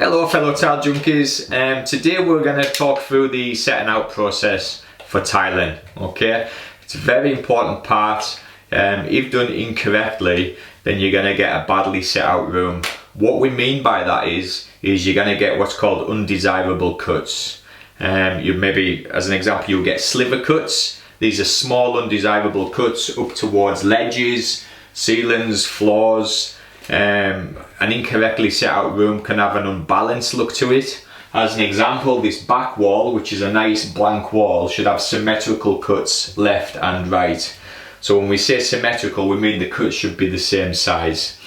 Hello fellow tile junkies, today we're going to talk through the setting out process for tiling. Okay, it's a very important part. If done incorrectly, then you're going to get a badly set out room. What we mean by that is you're going to get what's called undesirable cuts. You maybe, as an example, you'll get sliver cuts. These are small undesirable cuts up towards ledges, ceilings, floors. An incorrectly set out room can have an unbalanced look to it. As an example, this back wall, which is a nice blank wall, should have symmetrical cuts left and right. So when we say symmetrical, we mean the cuts should be the same size.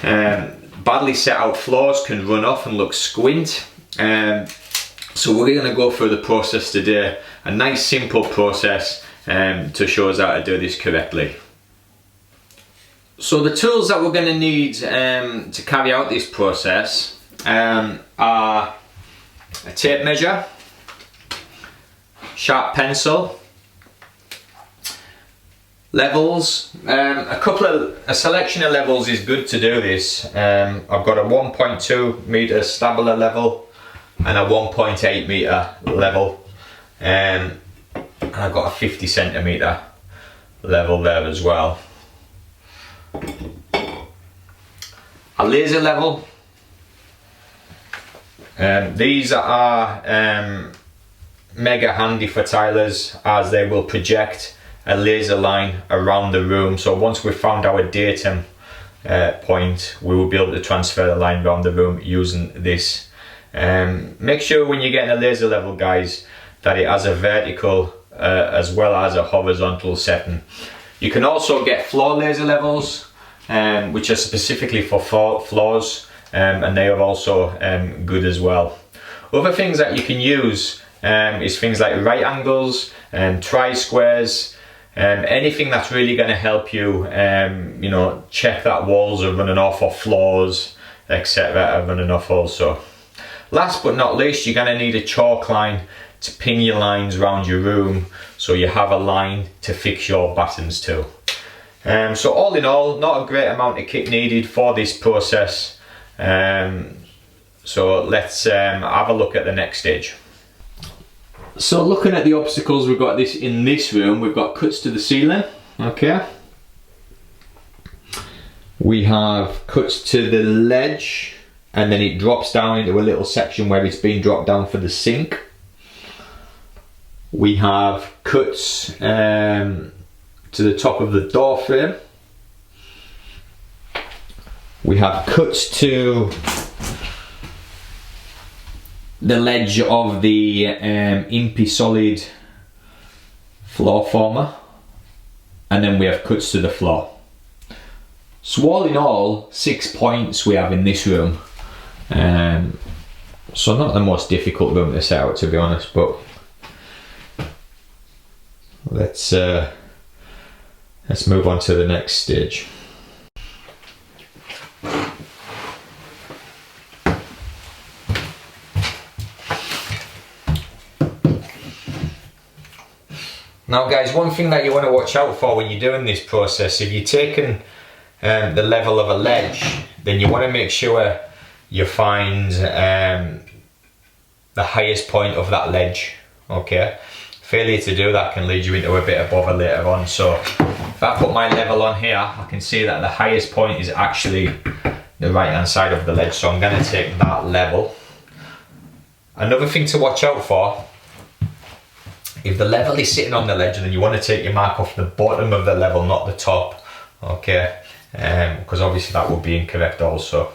Badly set out floors can run off and look squint. So we're going to go through the process today, a nice simple process to show us how to do this correctly. So the tools that we're going to need to carry out this process are a tape measure, sharp pencil, levels. A selection of levels is good to do this. I've got a 1.2 meter stabiler level and a 1.8 meter level, and I've got a 50 centimeter level there as well. A laser level. These are mega handy for tilers, as they will project a laser line around the room. So once we've found our datum point, we will be able to transfer the line around the room using this. Make sure when you're getting a laser level, guys, that it has a vertical as well as a horizontal setting. You can also get floor laser levels, which are specifically for floors, and they are also good as well. Other things that you can use is things like right angles and tri-squares, anything that's really going to help you, check that walls are running off or floors, etc. are running off also. Last but not least, you're going to need a chalk line to pin your lines around your room, so you have a line to fix your battens to. So all in all, not a great amount of kit needed for this process. So let's have a look at the next stage. So looking at the obstacles, we've got this in this room. We've got cuts to the ceiling, okay. We have cuts to the ledge, and then it drops down into a little section where it's been dropped down for the sink. We have cuts to the top of the door frame. We have cuts to the ledge of the impy solid floor former, and then we have cuts to the floor. So all in all, 6 points we have in this room. So not the most difficult room to set out, to be honest, but let's move on to the next stage. Now guys, one thing that you want to watch out for when you're doing this process, if you're taking the level of a ledge, then you want to make sure you find the highest point of that ledge, okay? Failure to do that can lead you into a bit of bother later on. So if I put my level on here, I can see that the highest point is actually the right hand side of the ledge, so I'm going to take that level. Another thing to watch out for, if the level is sitting on the ledge, then you want to take your mark off the bottom of the level, not the top, okay, because obviously that would be incorrect also.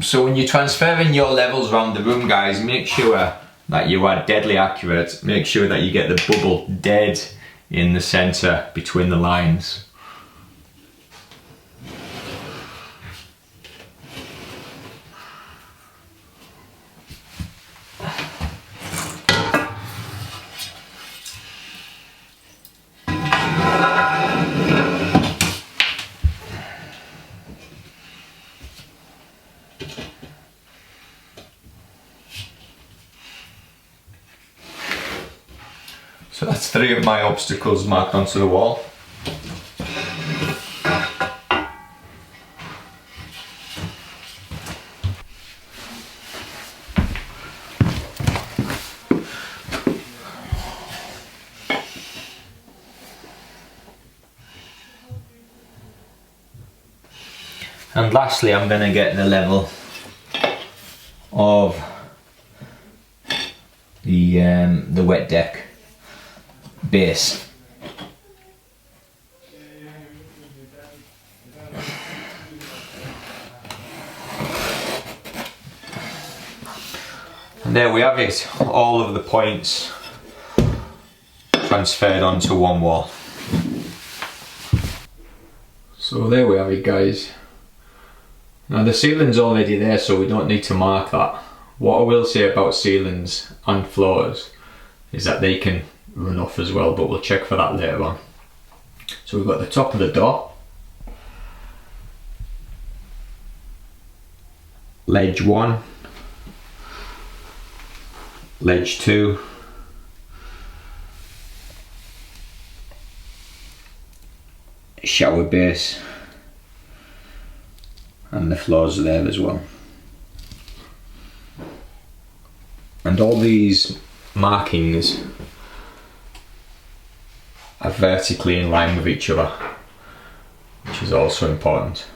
So when you're transferring your levels around the room, guys, make sure that you are deadly accurate. Make sure that you get the bubble dead in the center between the lines. So that's 3 of my obstacles marked onto the wall. And lastly, I'm going to get the level of the wet deck base. And there we have it, all of the points transferred onto one wall. So there we have it, guys. Now the ceiling's already there, so we don't need to mark that. What I will say about ceilings and floors is that they can run off as well, but we'll check for that later on. So we've got the top of the door, ledge 1, ledge 2, shower base, and the floors are there as well. And all these markings are vertically in line with each other, which is also important.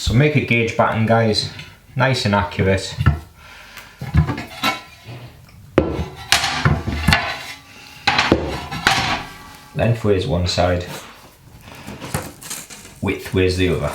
So make a gauge pattern, guys, nice and accurate. Lengthways one side, widthways the other.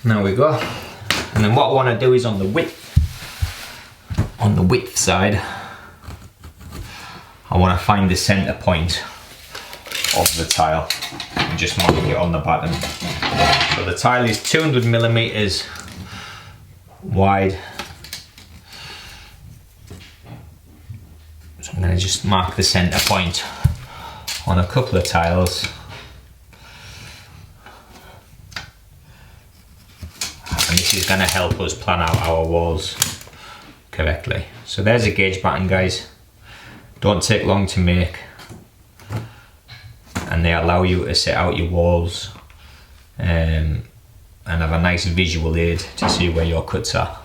There we go. And then what I want to do is on the width side, I want to find the center point of the tile and just mark it on the bottom. So the tile is 200 millimeters wide. So I'm going to just mark the center point on a couple of tiles. And this is going to help us plan out our walls correctly. So there's a gauge pattern, guys. Don't take long to make, and they allow you to set out your walls and have a nice visual aid to see where your cuts are.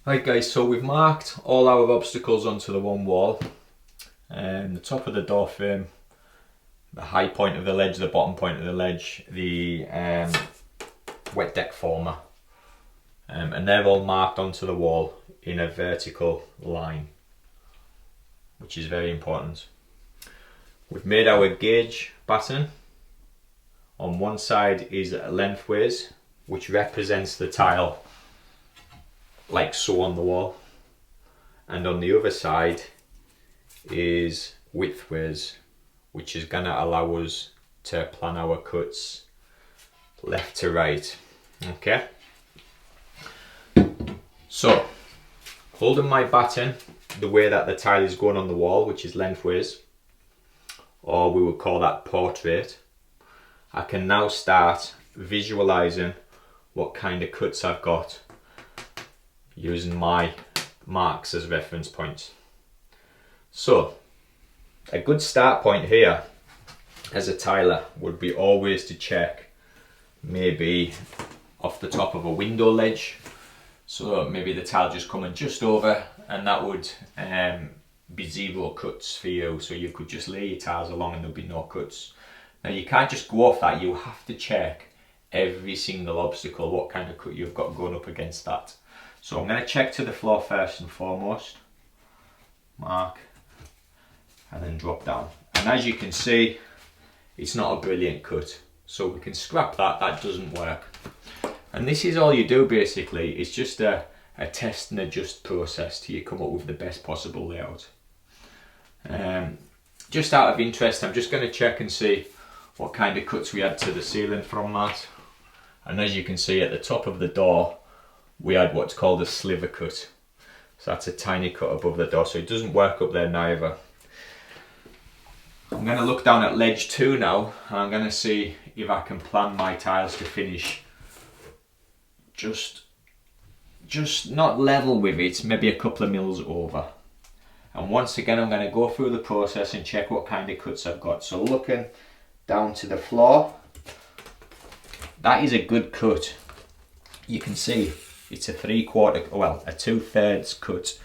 Right guys, so we've marked all our obstacles onto the one wall. The top of the door frame, the high point of the ledge, the bottom point of the ledge, the wet deck former, and they're all marked onto the wall in a vertical line, which is very important. We've made our gauge pattern. On one side is lengthways, which represents the tile like so on the wall, and on the other side is widthways, which is going to allow us to plan our cuts left to right. Okay, so holding my batten the way that the tile is going on the wall, which is lengthways, or we would call that portrait, I can now start visualizing what kind of cuts I've got using my marks as reference points. So a good start point here as a tiler would be always to check maybe off the top of a window ledge. So maybe the tile just coming just over, and that would be 0 cuts for you. So you could just lay your tiles along and there'll be no cuts. Now you can't just go off that, you have to check every single obstacle, what kind of cut you've got going up against that. So I'm going to check to the floor first and foremost, mark, and then drop down. And as you can see, it's not a brilliant cut, so we can scrap that, that doesn't work. And this is all you do basically, it's just a test and adjust process till you come up with the best possible layout. Just out of interest, I'm just going to check and see what kind of cuts we had to the ceiling from that. And as you can see at the top of the door, we had what's called a sliver cut. So that's a tiny cut above the door, so it doesn't work up there neither. I'm going to look down at ledge 2 now, and I'm going to see if I can plan my tiles to finish just not level with it, maybe a couple of mils over. And once again I'm going to go through the process and check what kind of cuts I've got. So looking down to the floor, that is a good cut. You can see it's a 3/4, well, a 2/3 cut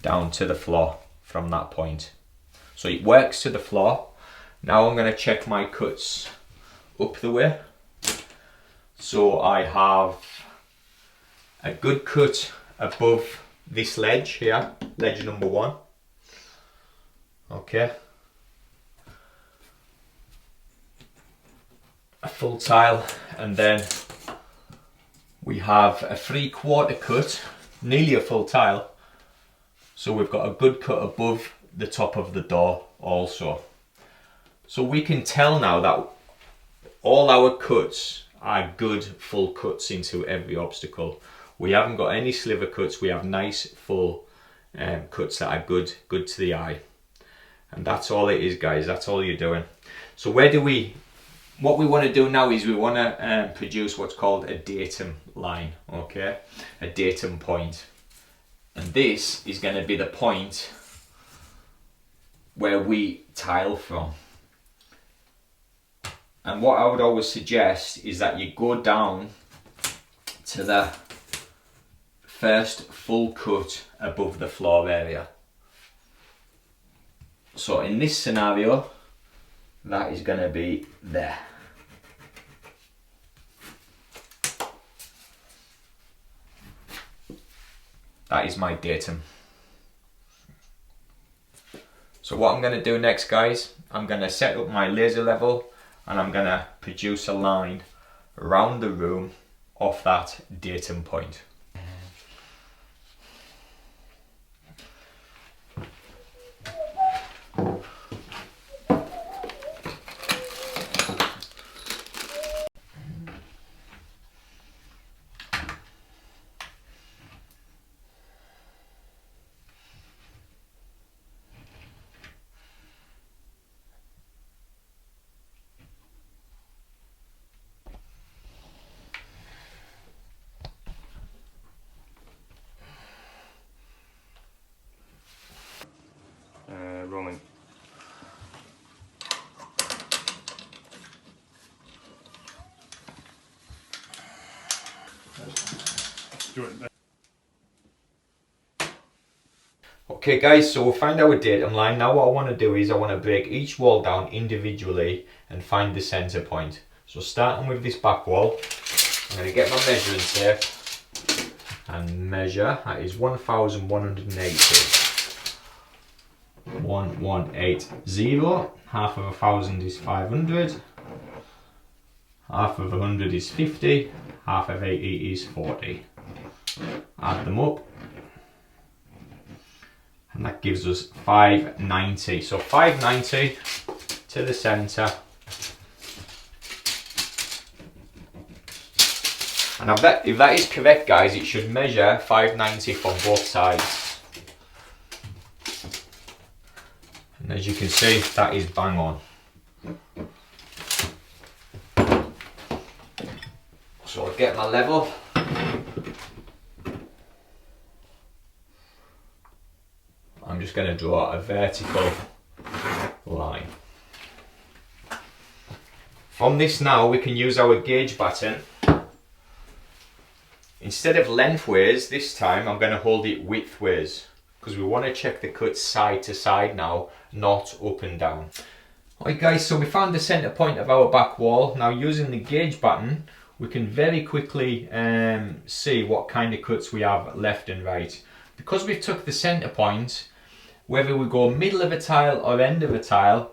down to the floor from that point. So it works to the floor. Now I'm going to check my cuts up the way. So I have a good cut above this ledge here, ledge number 1. Okay. A full tile, and then we have a 3/4 cut, nearly a full tile. So we've got a good cut above the top of the door also. So we can tell now that all our cuts are good full cuts into every obstacle. We haven't got any sliver cuts, we have nice full cuts that are good to the eye. And that's all it is, guys, that's all you're doing. So what we want to do now is we want to produce what's called a datum line, okay? A datum point. And this is going to be the point where we tile from. And what I would always suggest is that you go down to the first full cut above the floor area. So in this scenario, that is going to be there. That is my datum. So what I'm going to do next, guys, I'm going to set up my laser level and I'm going to produce a line around the room off that datum point. Rolling. Okay guys, so we'll find our datum line. Now what I want to do is I want to break each wall down individually and find the centre point. So starting with this back wall, I'm going to get my measuring tape and measure. That is 1,180. 1180. Half of 1,000 is 500. Half of 100 is 50. Half of 80 is 40. Add them up. And that gives us 590. So 590 to the centre. And if that is correct, guys, it should measure 590 from both sides. And as you can see, that is bang on. So I'll get my level. I'm just going to draw a vertical line. From this now, we can use our gauge baton. Instead of lengthways, this time I'm going to hold it widthways, because we want to check the cut side to side now, not up and down. Alright guys, so we found the centre point of our back wall. Now using the gauge baton, we can very quickly see what kind of cuts we have left and right. Because we've took the centre point, whether we go middle of a tile or end of a tile,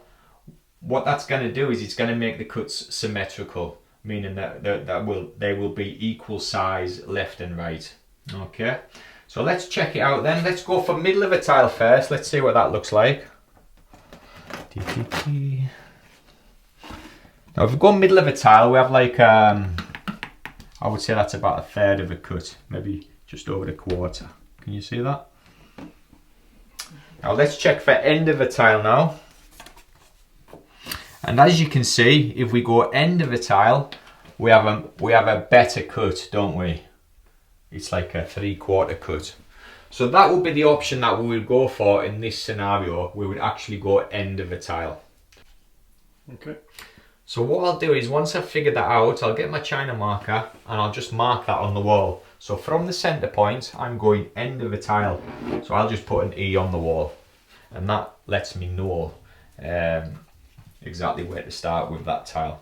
what that's going to do is it's going to make the cuts symmetrical, meaning that they will be equal size left and right. Okay, so let's check it out then. Let's go for middle of a tile first. Let's see what that looks like. Now if we go middle of a tile, we have like I would say that's about a third of a cut, maybe just over a quarter. Can you see that? Now let's check for end of a tile now. And as you can see, if we go end of a tile, we have a better cut, don't we? It's like a 3/4 cut. So that would be the option that we would go for in this scenario. We would actually go end of a tile. Okay. So what I'll do is, once I've figured that out, I'll get my China marker and I'll just mark that on the wall. So from the centre point, I'm going end of a tile. So I'll just put an E on the wall. And that lets me know exactly where to start with that tile.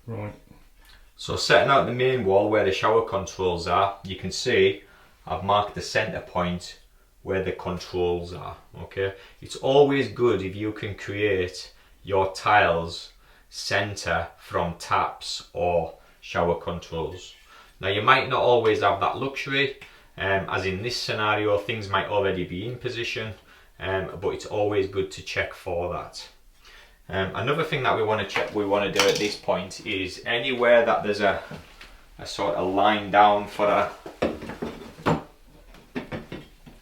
Right. So setting out the main wall where the shower controls are, you can see I've marked the centre point where the controls are. Okay, it's always good if you can create your tiles centre from taps or shower controls. Now you might not always have that luxury, as in this scenario things might already be in position, but it's always good to check for that. Another thing that we want to do at this point is anywhere that there's a sort of line down for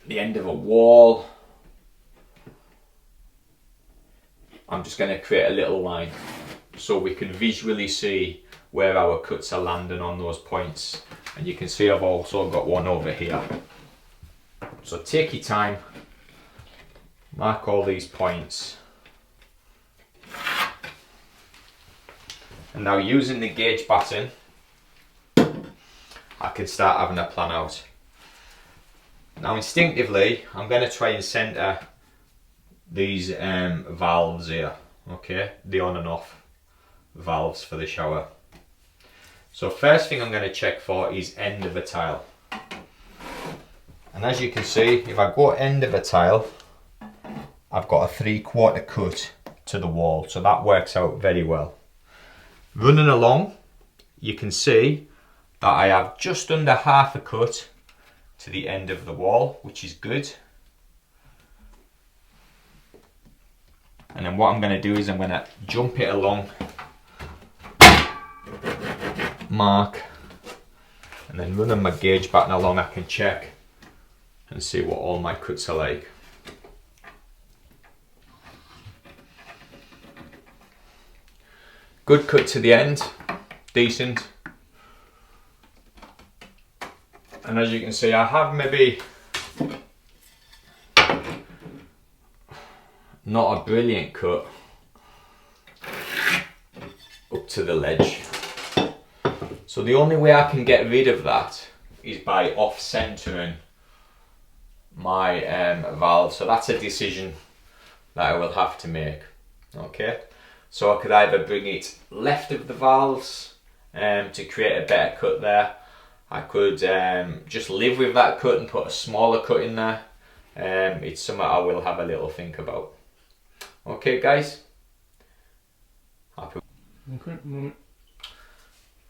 the end of a wall, I'm just going to create a little line so we can visually see where our cuts are landing on those points. And you can see I've also got one over here. So take your time, mark all these points. And now using the gauge pattern, I can start having a plan out. Now instinctively, I'm going to try and centre these valves here, okay, the on and off valves for the shower. So first thing I'm going to check for is end of a tile. And as you can see, if I go end of a tile, I've got a 3/4 cut to the wall, so that works out very well. Running along, you can see that I have just under half a cut to the end of the wall, which is good. And then what I'm going to do is I'm going to jump it along, mark, and then running my gauge pattern along, I can check and see what all my cuts are like. Good cut to the end, decent. And as you can see, I have maybe not a brilliant cut up to the ledge. So the only way I can get rid of that is by off-centering my valve. So that's a decision that I will have to make. Okay, so I could either bring it left of the valves to create a better cut there. I could just live with that cut and put a smaller cut in there. It's something I will have a little think about. Okay guys? Happy. Okay, moment.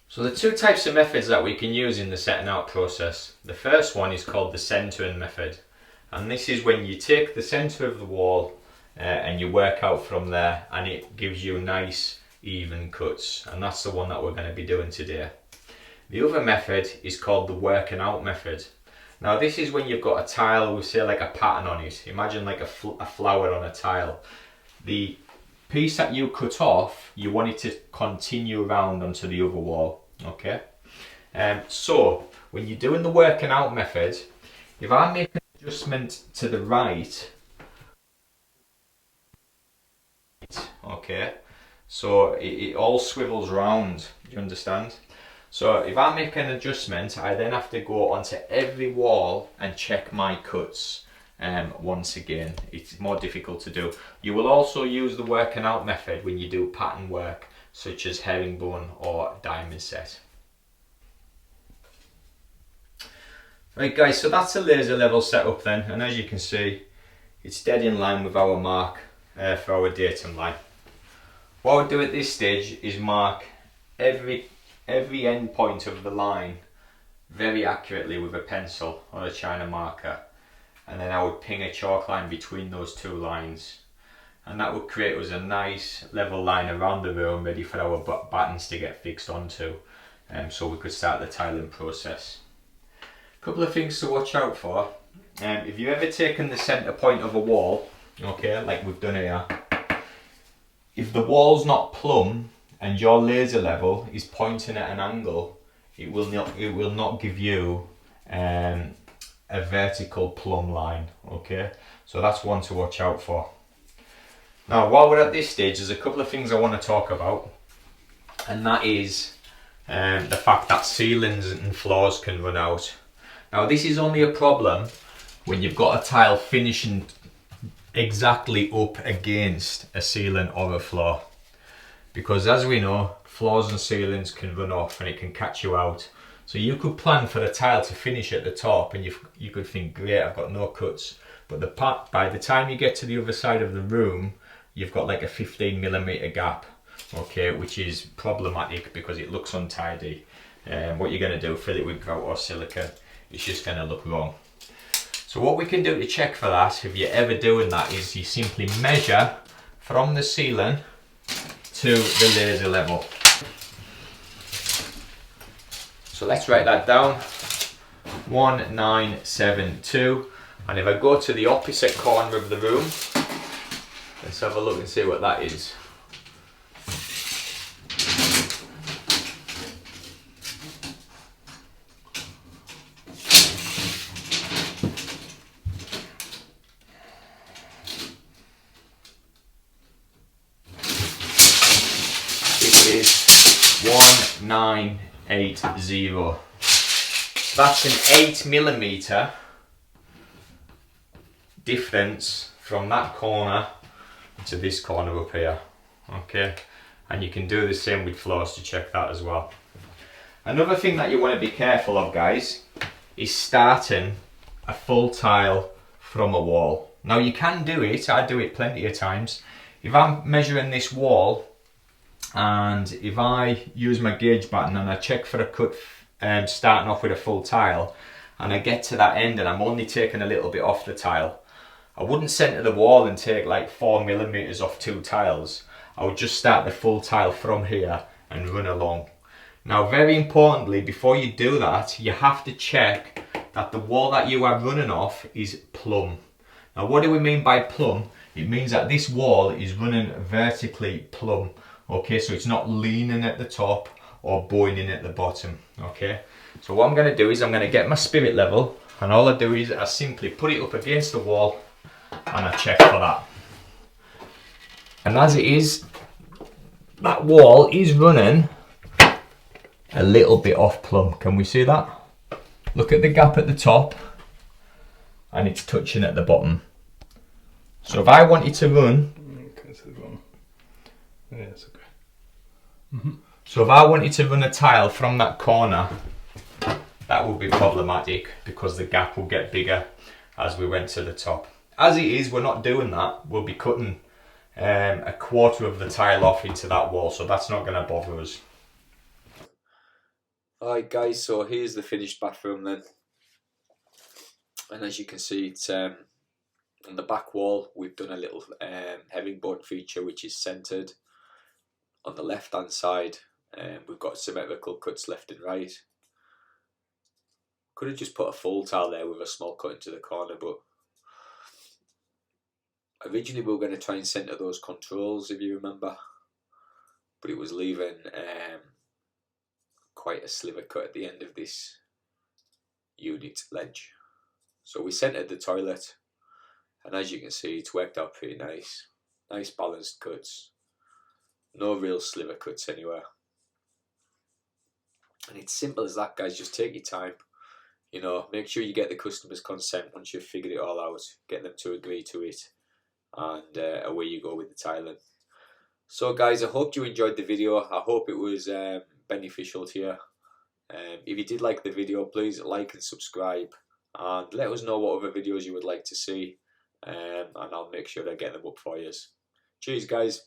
So the two types of methods that we can use in the setting out process. The first one is called the centering method. And this is when you take the center of the wall and you work out from there, and it gives you nice even cuts. And that's the one that we're going to be doing today. The other method is called the working out method. Now this is when you've got a tile with, say, like a pattern on it. Imagine like a flower on a tile. The piece that you cut off, you want it to continue around onto the other wall. Okay, so when you're doing the working out method, if I make an adjustment to the right, okay, so it all swivels round, you understand? So if I make an adjustment, I then have to go onto every wall and check my cuts once again. It's more difficult to do. You will also use the working out method when you do pattern work, such as herringbone or diamond set. Right guys, so that's a laser level setup then, and as you can see, it's dead in line with our mark for our datum line. What I would do at this stage is mark every end point of the line very accurately with a pencil or a China marker, and then I would ping a chalk line between those two lines, and that would create us a nice level line around the room ready for our buttons to get fixed onto, so we could start the tiling process. A couple of things to watch out for. If you've ever taken the centre point of a wall, okay, like we've done here, if the wall's not plumb and your laser level is pointing at an angle, it will not give you a vertical plumb line. Okay, so that's one to watch out for. Now while we're at this stage, there's a couple of things I want to talk about, and that is the fact that ceilings and floors can run out. Now this is only a problem when you've got a tile finishing exactly up against a ceiling or a floor, because as we know, floors and ceilings can run off and it can catch you out. So you could plan for the tile to finish at the top and you could think, great, I've got no cuts, but by the time you get to the other side of the room, you've got like a 15mm gap, okay, which is problematic because it looks untidy. What you're going to do, fill it with grout or silicone, it's just going to look wrong. So what we can do to check for that, if you're ever doing that, is you simply measure from the ceiling to the laser level. So let's write that down, 1972, and if I go to the opposite corner of the room, let's have a look and see what that is. 80. That's an 8mm difference from that corner to this corner up here. Okay, and you can do the same with floors to check that as well. Another thing that you want to be careful of, guys, is starting a full tile from a wall. Now you can do it, I do it plenty of times. If I'm measuring this wall and if I use my gauge button and I check for a cut starting off with a full tile, and I get to that end and I'm only taking a little bit off the tile, I wouldn't centre the wall and take like 4mm off 2 tiles. I would just start the full tile from here and run along. Now very importantly, before you do that, you have to check that the wall that you are running off is plumb. Now what do we mean by plumb? It means that this wall is running vertically plumb. Okay, so it's not leaning at the top or bowing in at the bottom. Okay, so what I'm going to do is I'm going to get my spirit level, and all I do is I simply put it up against the wall and I check for that. And as it is, that wall is running a little bit off plumb. Can we see that? Look at the gap at the top, and it's touching at the bottom. So if I wanted to run, so if I wanted to run a tile from that corner, that would be problematic because the gap will get bigger as we went to the top. As it is, we're not doing that. We'll be cutting a quarter of the tile off into that wall, so that's not going to bother us. Alright guys, so here's the finished bathroom then. And as you can see, it's on the back wall we've done a little herringbone feature which is centred. On the left hand side we've got symmetrical cuts left and right. Could have just put a full tile there with a small cut into the corner, but originally we were going to try and centre those controls, if you remember, but it was leaving quite a sliver cut at the end of this unit ledge. So we centred the toilet, and as you can see, it's worked out pretty nice. Nice balanced cuts. No real sliver cuts anywhere. And it's simple as that, guys. Just take your time. You know, make sure you get the customer's consent once you've figured it all out. Get them to agree to it, and away you go with the tiling. So guys, I hope you enjoyed the video. I hope it was beneficial to you. If you did like the video, please like and subscribe, and let us know what other videos you would like to see, and I'll make sure I get them up for you. Cheers guys.